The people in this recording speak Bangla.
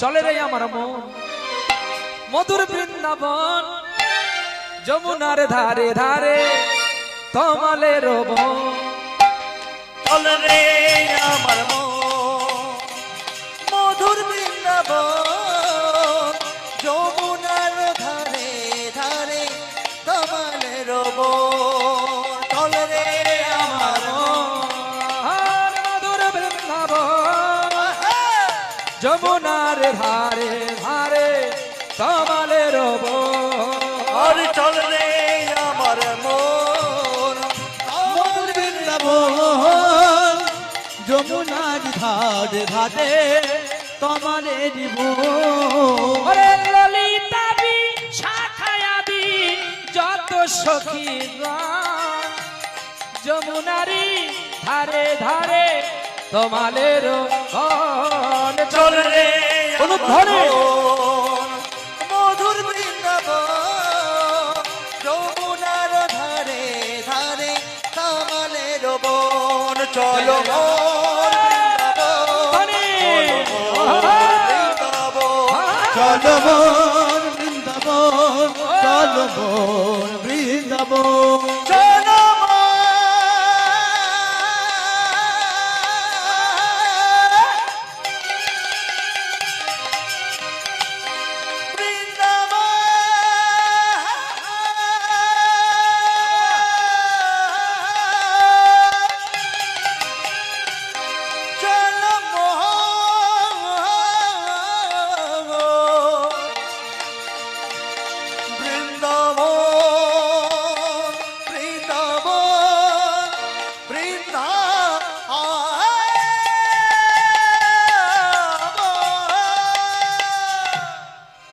চলে রে আমার মন মধুর বৃন্দাবন যমুনার ধারে ধারে তমালের বন চলে রে আমার মন মধুর বৃন্দাবন যমুনার ধারে ধারে তমালের বন চলে রে আমার আর মধুর বৃন্দাবন যমুনার ধারে ধারে তমালের বন আর চল রে আমার মন মধুর বৃন্দাবন যমুনার ধারে ধারে তমালের ওরে ললিতাবি শাখায়াবি যত সখীরা যমুনারি ধারে ধারে তমালের বন চল রে কোনো আমার ধরে মন মধুর বৃন্দাবন যমুনার ধারে ধারে তমালের বন চলো মন চলো মন বৃন্দাবন চলো মন বৃন্দাবন